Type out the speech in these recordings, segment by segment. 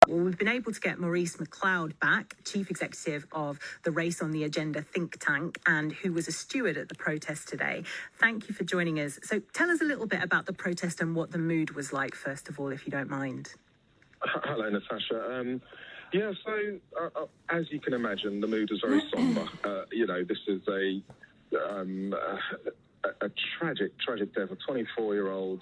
Well, we've been able to get Maurice Mcleod back, Chief Executive of the Race on the Agenda think tank, and who was a steward at the protest today. Thank you for joining us. So tell us a little bit about the protest and what the mood was like, first of all, if you don't mind. Hello, Natasha. As you can imagine, the mood is very somber. This is a tragic death. A 24-year-old.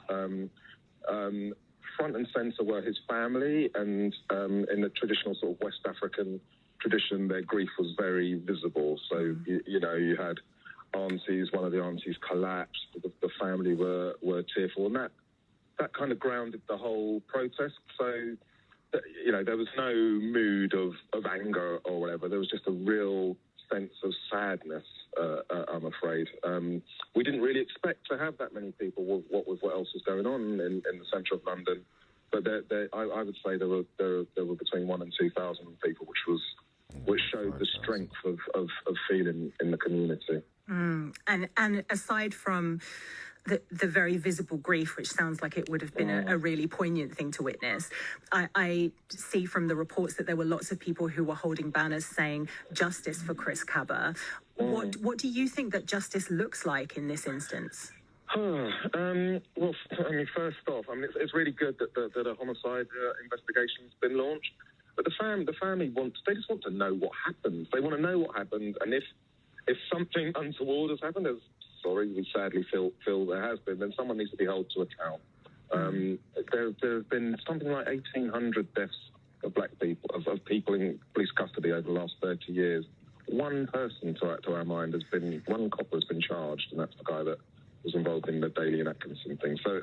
Front and centre were his family, and in the traditional sort of West African tradition, their grief was very visible. So, you had aunties, one of the aunties collapsed, the family were tearful, and that kind of grounded the whole protest. So, there was no mood of anger or whatever. There was just a real sense of sadness, I'm afraid. We didn't really expect to have that many people with what else was going on in the centre of London. But I would say there were between 1,000 and 2,000 people, which showed the strength of feeling in the community. And aside from the very visible grief, which sounds like it would have been a really poignant thing to witness, I see from the reports that there were lots of people who were holding banners saying justice for Chris Kaba. What do you think that justice looks like in this instance? First off, it's really good that a homicide investigation's been launched. But the family they just want to know what happened. They want to know what happened, and if something untoward has happened, we sadly feel there has been, then someone needs to be held to account. There have been something like 1,800 deaths of black people, of people in police custody over the last 30 years. One person, to our mind, one cop has been charged, and that's the guy that was involved in the Daly and Atkinson thing. So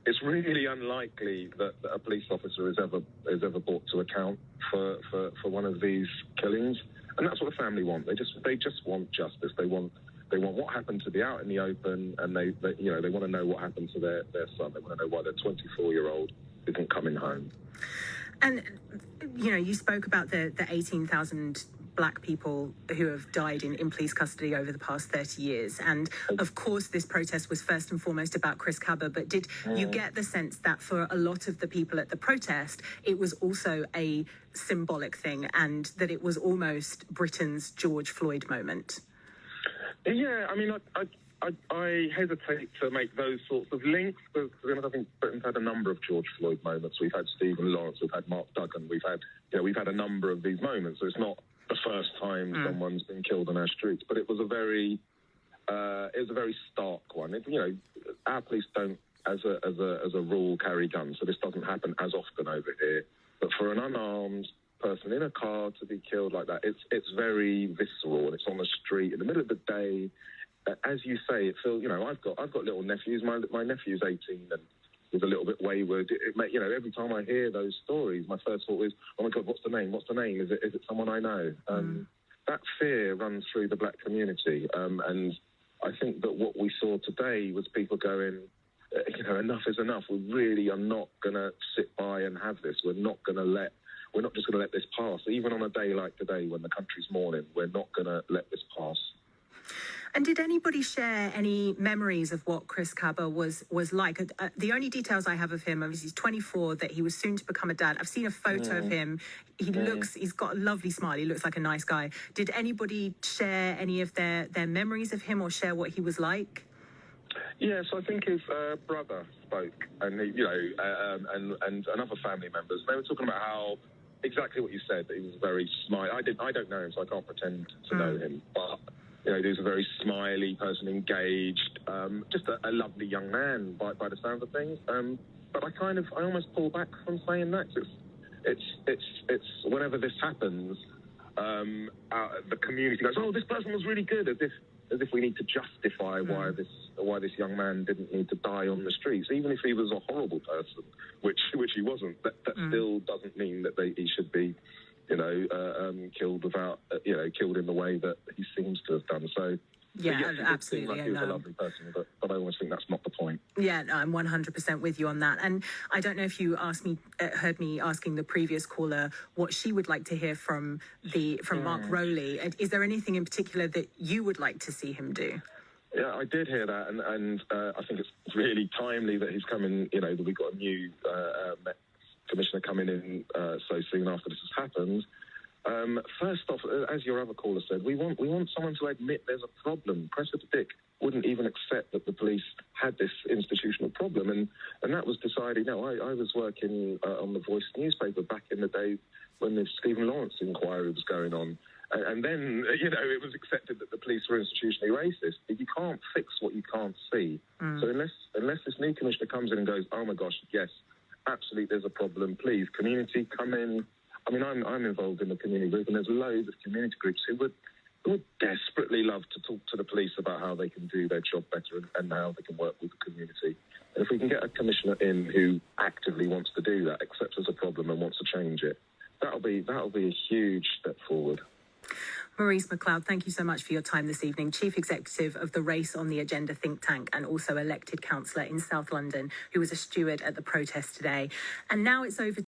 it's really unlikely that a police officer is ever brought to account for one of these killings. And that's what the family want. They just want justice. They want what happened to be out in the open, and they want to know what happened to their son. They want to know why their 24-year-old isn't coming home. And you spoke about the 18,000 black people who have died in police custody over the past 30 years. And of course, this protest was first and foremost about Chris Kaba. But did you get the sense that for a lot of the people at the protest, it was also a symbolic thing, and that it was almost Britain's George Floyd moment? Yeah, I hesitate to make those sorts of links, because I think Britain's had a number of George Floyd moments. We've had Stephen Lawrence, we've had Mark Duggan, we've had a number of these moments. So it's not the first time someone's been killed on our streets, but it was a very stark one. Our police don't, as a rule, carry guns, so this doesn't happen as often over here. But for an unarmed person in a car to be killed like that, it's very visceral, and it's on the street in the middle of the day. As you say, it feels. I've got little nephews. My nephew's 18 and is a little bit wayward. Every time I hear those stories, my first thought is, "Oh my God, what's the name? What's the name? Is it someone I know?" That fear runs through the black community, and I think that what we saw today was people going, enough is enough. We really are not going to sit by and have this. We're not just going to let this pass. Even on a day like today, when the country's mourning, we're not going to let this pass. And did anybody share any memories of what Chris Kaba was like? The only details I have of him is he's 24, that he was soon to become a dad. I've seen a photo of him. He's got a lovely smile. He looks like a nice guy. Did anybody share any of their memories of him, or share what he was like? Yes, I think his brother spoke, and and other family members. They were talking about how exactly what you said. That he was very smiley. I don't know him, so I can't pretend to know him, but. He was a very smiley person, engaged, just a lovely young man by the sound of things. But I almost pull back from saying that. It's whenever this happens, the community goes, "Oh, this person was really good," as if we need to justify why this young man didn't need to die on the streets, even if he was a horrible person, which he wasn't. That still doesn't mean that he should be. Killed killed in the way that he seems to have done. So, yes, absolutely. Like he was a lovely person, but I always think that's not the point. Yeah, no, I'm 100% with you on that. And I don't know if you heard me asking the previous caller what she would like to hear from Mark Rowley. Is there anything in particular that you would like to see him do? Yeah, I did hear that, and I think it's really timely that he's coming. That we've got a new commissioner coming in so soon after this has happened. First off, as your other caller said, we want someone to admit there's a problem. Cressida Dick wouldn't even accept that the police had this institutional problem, and that was decided. I was working on the Voice newspaper back in the day when the Stephen Lawrence inquiry was going on, and then it was accepted that the police were institutionally racist. You can't fix what you can't see. So unless this new commissioner comes in and goes, oh my gosh, yes, absolutely, there's a problem. Please, community, come in. I mean, I'm involved in the community group, and there's loads of community groups who would desperately love to talk to the police about how they can do their job better and how they can work with the community. And if we can get a commissioner in who actively wants to do that, accepts there's a problem and wants to change it, that'll be a huge step forward. Maurice Mcleod, thank you so much for your time this evening. Chief Executive of the Race on the Agenda think tank and also elected councillor in South London, who was a steward at the protest today. And now it's over